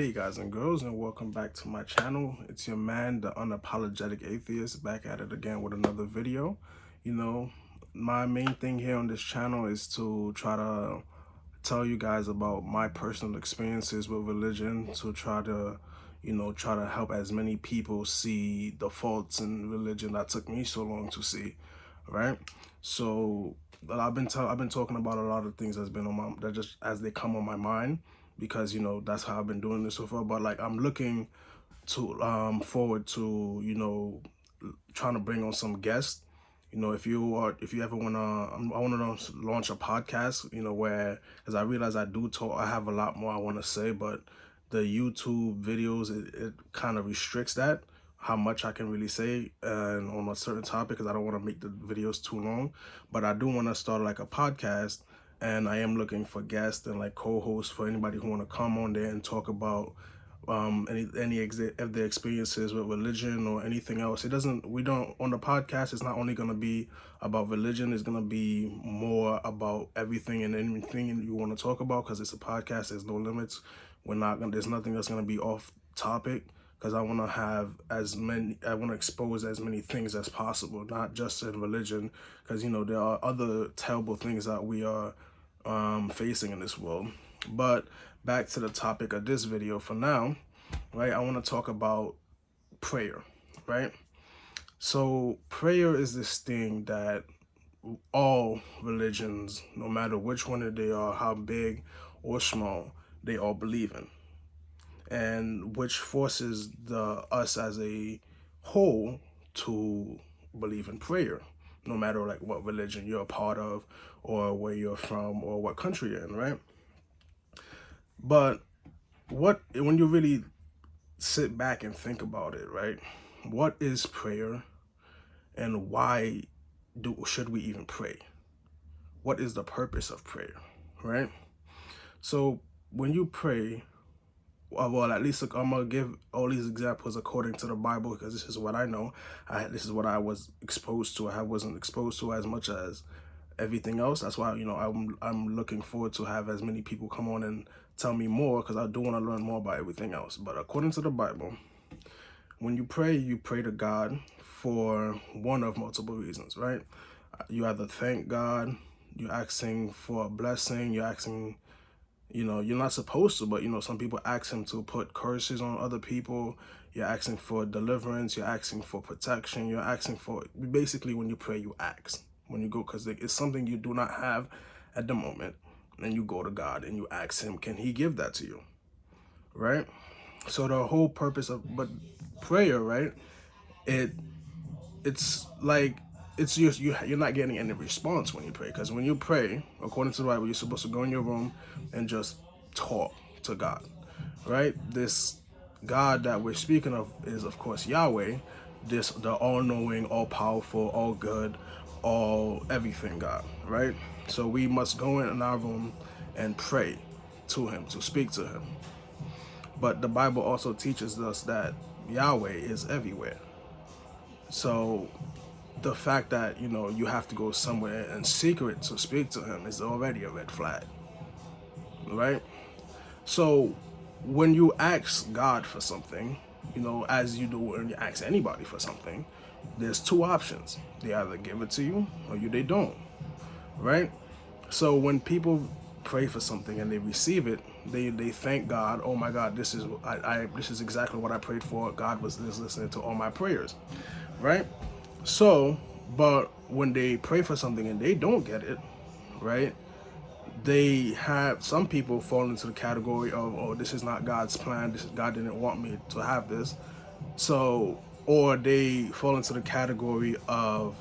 Hey guys and girls, and welcome back to my channel. It's your man, the unapologetic atheist, back at it again with another video. You know, my main thing here on this channel is to try to tell you guys about my personal experiences with religion, to try to try to help as many people see the faults in religion that took me so long to see, right? So I've been talking about a lot of things that's been on my, that just as they come on my mind, because that's how I've been doing this so far. But like, I'm looking to forward to trying to bring on some guests. If you ever I want to launch a podcast, where, because I realize I do talk, I have a lot more I want to say, but the YouTube videos, it kind of restricts that, how much I can really say and on a certain topic, because I don't want to make the videos too long. But I do want to start like a podcast, and I am looking for guests and like co-hosts for anybody who want to come on there and talk about of their experiences with religion or anything else. We don't, on the podcast, it's not only going to be about religion, it's going to be more about everything and anything you want to talk about, because it's a podcast. There's no limits. There's nothing that's going to be off topic, because I want to expose as many things as possible, not just in religion, because there are other terrible things that we are facing in this world. But back to the topic of this video for now, right? I want to talk about prayer, right? So prayer is this thing that all religions, no matter which one they are, how big or small, they all believe in, and which forces us as a whole to believe in prayer, no matter like what religion you're a part of, or where you're from, or what country you're in, right? But when you really sit back and think about it, right? What is prayer, and why should we even pray? What is the purpose of prayer, right? So when you pray, well, at least I'm gonna give all these examples according to the Bible, because this is what I know. This is what I was exposed to. I wasn't exposed to as much as everything else. That's why I'm looking forward to have as many people come on and tell me more, because I do want to learn more about everything else. But according to the Bible, when you pray to God for one of multiple reasons, right? You either thank God, you're asking for a blessing, you're asking, you're not supposed to, but some people ask him to put curses on other people. You're asking for deliverance, you're asking for protection, you're asking for, basically when you pray, you ask. When you go, because it's something you do not have at the moment, and you go to God and you ask him, can he give that to you, right? So the whole purpose of, but prayer, right, it's like, it's just you're not getting any response when you pray, because when you pray, according to the Bible, you're supposed to go in your room and just talk to God, right? This God that we're speaking of is, of course, Yahweh, the all-knowing, all-powerful, all-good, all everything God, right? So we must go in our room and pray to him, to speak to him. But the Bible also teaches us that Yahweh is everywhere. So the fact that you have to go somewhere in secret to speak to him is already a red flag, right? So when you ask God for something, as you do when you ask anybody for something, there's two options. They either give it to you, or they don't, right? So when people pray for something and they receive it, they thank God. Oh my God, this is exactly what I prayed for. God was listening to all my prayers, right? So, but when they pray for something and they don't get it, right? They have, some people fall into the category of, oh, this is not God's plan. God didn't want me to have this. So, or they fall into the category of,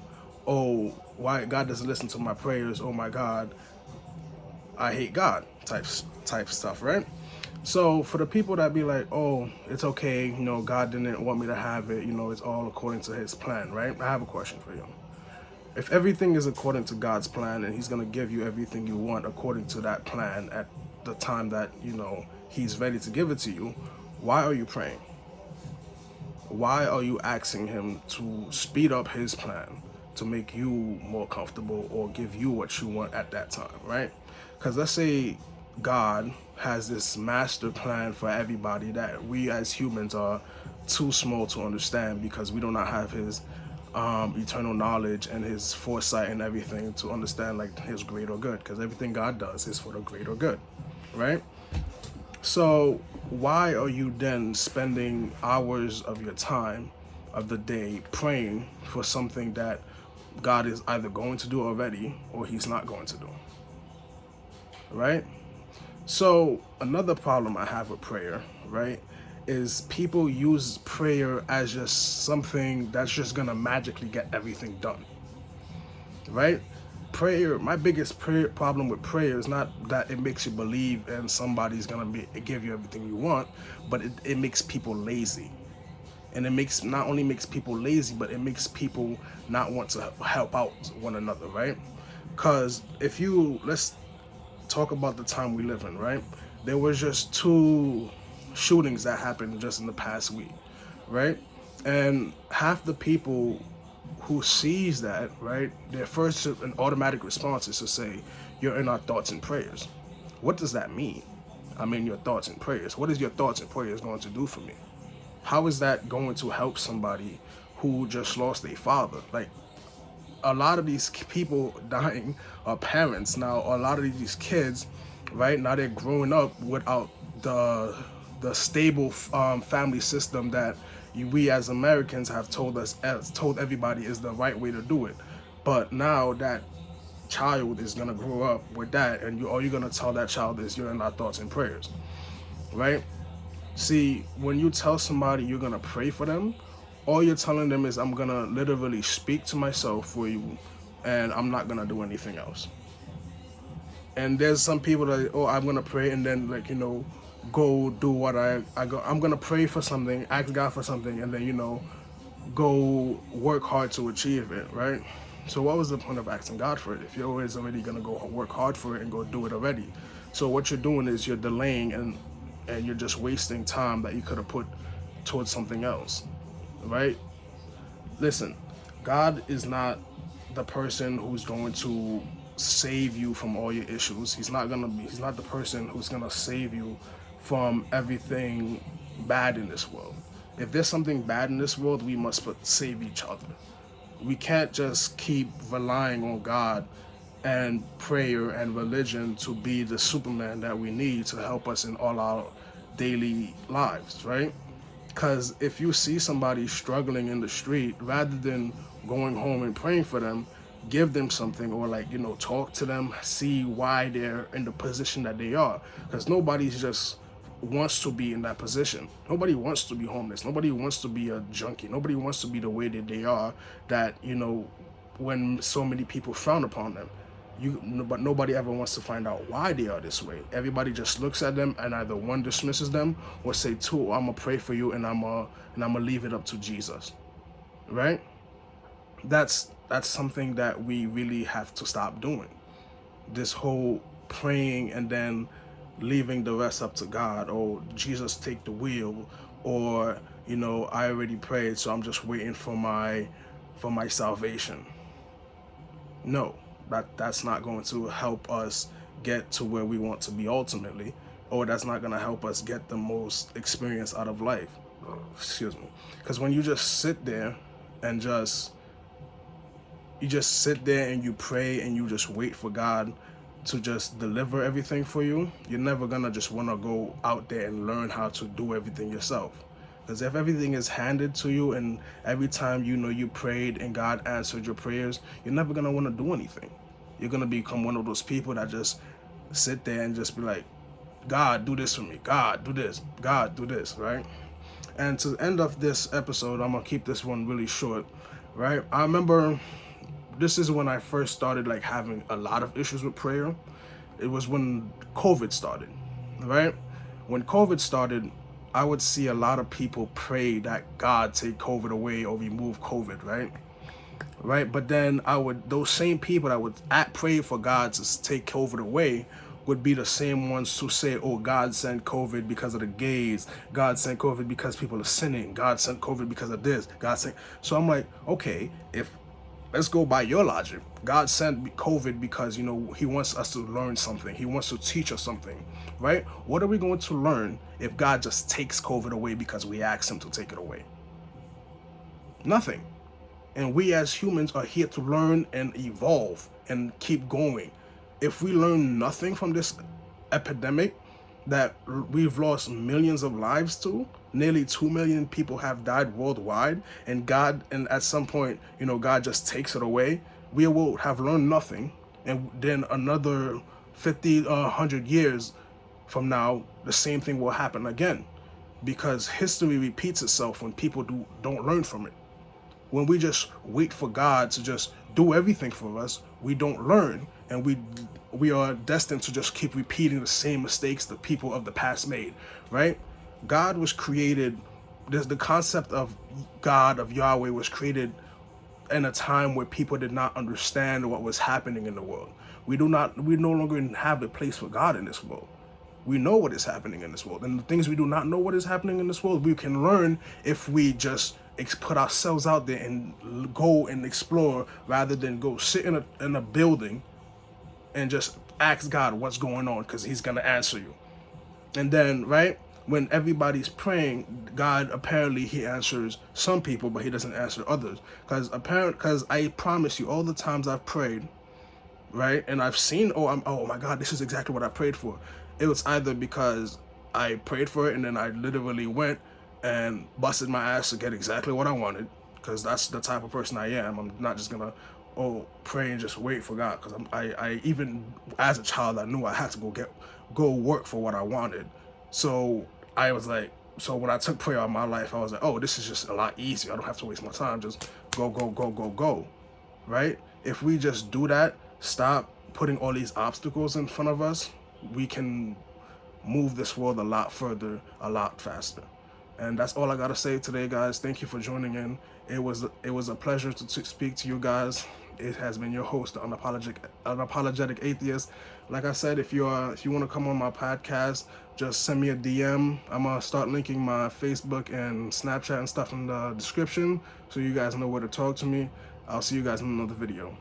oh, why God doesn't listen to my prayers? Oh my God, I hate God type stuff, right? So for the people that be like, oh, it's okay, God didn't want me to have it, it's all according to his plan, right? I have a question for you. If everything is according to God's plan, and he's going to give you everything you want according to that plan at the time that, he's ready to give it to you, why are you praying? Why are you asking him to speed up his plan to make you more comfortable or give you what you want at that time, right? Because let's say God has this master plan for everybody that we as humans are too small to understand, because we do not have his eternal knowledge and his foresight and everything to understand like his greater good, because everything God does is for the greater good, right? So why are you then spending hours of your time of the day praying for something that God is either going to do already or he's not going to do, right? So another problem I have with prayer, right, is people use prayer as just something that's just gonna magically get everything done, right? Prayer, my biggest problem with prayer is not that it makes you believe and somebody's gonna give you everything you want, but it makes people lazy. And it makes not only makes people lazy, but it makes people not want to help out one another, right? Because if you, let's talk about the time we live in, right? There was just 2 shootings that happened just in the past week, right? And half the people who sees that, right, their first and automatic response is to say, "You're in our thoughts and prayers." What does that mean? I'm in your thoughts and prayers. What is your thoughts and prayers going to do for me? How is that going to help somebody who just lost their father? Like, a lot of these people dying are parents now. A lot of these kids, right now, they're growing up without the stable family system that we as Americans have told everybody is the right way to do it. But now that child is gonna grow up with that, and all you're gonna tell that child is, "You're in our thoughts and prayers," right? See, when you tell somebody you're gonna pray for them, all you're telling them is, "I'm gonna literally speak to myself for you, and I'm not gonna do anything else." And there's some people that, "Oh, I'm gonna pray," and then, like, go do what I go. I'm gonna pray for something, ask God for something, and then go work hard to achieve it, right? So what was the point of asking God for it if you're always already gonna go work hard for it and go do it already? So what you're doing is you're delaying, and you're just wasting time that you could have put towards something else, right? Listen, God is not the person who's going to save you from all your issues. He's not the person who's gonna save you from everything bad in this world. If there's something bad in this world, we must save each other. We can't just keep relying on God and prayer and religion to be the Superman that we need to help us in all our daily lives, right? Because if you see somebody struggling in the street, rather than going home and praying for them, give them something, or like, talk to them, see why they're in the position that they are. Because nobody's just wants to be in that position. Nobody wants to be homeless. Nobody wants to be a junkie. Nobody wants to be the way that they are, that, when so many people frown upon them. But nobody ever wants to find out why they are this way. Everybody just looks at them and either one dismisses them or say, "Two, I'm gonna pray for you, and I'm gonna leave it up to Jesus," right? That's something that we really have to stop doing. This whole praying and then leaving the rest up to God, or Jesus take the wheel, or I already prayed, so I'm just waiting for my salvation. No, that's not going to help us get to where we want to be ultimately, or that's not going to help us get the most experience out of life. Excuse me. Because when you just sit there and you just sit there and you pray and you just wait for God to just deliver everything for you, you're never gonna just want to go out there and learn how to do everything yourself. Because if everything is handed to you, and every time you prayed and God answered your prayers, you're never gonna want to do anything. You're gonna become one of those people that just sit there and just be like, "God, do this for me. God, do this. God, do this," right? And to end off this episode, I'm gonna keep this one really short, right? I remember this is when I first started like having a lot of issues with prayer. It was when COVID started, right? When COVID started, I would see a lot of people pray that God take COVID away or remove COVID, right? Right? But then those same people that would pray for God to take COVID away would be the same ones who say, "Oh, God sent COVID because of the gays. God sent COVID because people are sinning. God sent COVID because of this. God sent." So I'm like, okay, if let's go by your logic. God sent COVID because, he wants us to learn something. He wants to teach us something, right? What are we going to learn if God just takes COVID away because we asked him to take it away? Nothing. And we as humans are here to learn and evolve and keep going. If we learn nothing from this epidemic that we've lost millions of lives to, nearly 2 million people have died worldwide, and at some point, God just takes it away, we will have learned nothing. And then another 50, 100 years from now, the same thing will happen again, because history repeats itself when people don't learn from it. When we just wait for God to just do everything for us, we don't learn, and we are destined to just keep repeating the same mistakes the people of the past made, right? God was created, the concept of God, of Yahweh, was created in a time where people did not understand what was happening in the world. We no longer have a place for God in this world. We know what is happening in this world, and the things we do not know what is happening in this world, we can learn if we just put ourselves out there and go and explore, rather than go sit in a building and just ask God what's going on, because he's going to answer you. And then, right, when everybody's praying, God, apparently he answers some people, but he doesn't answer others. Because I promise you, all the times I've prayed, right, and I've seen, oh my God, this is exactly what I prayed for. It was either because I prayed for it and then I literally went and busted my ass to get exactly what I wanted, because that's the type of person I am. I'm not just gonna pray and just wait for God, because I even as a child I knew I had to go work for what I wanted. So I was like, so when I took prayer on my life, I was like, oh, this is just a lot easier. I don't have to waste my time. Just go, right? If we just do that, stop putting all these obstacles in front of us, we can move this world a lot further, a lot faster. And that's all I gotta say today, guys. Thank you for joining in. It was a pleasure to speak to you guys. It has been your host, the unapologetic atheist. Like I said, if you want to come on my podcast, just send me a DM. I'm gonna start linking my Facebook and Snapchat and stuff in the description, so you guys know where to talk to me. I'll see you guys in another video.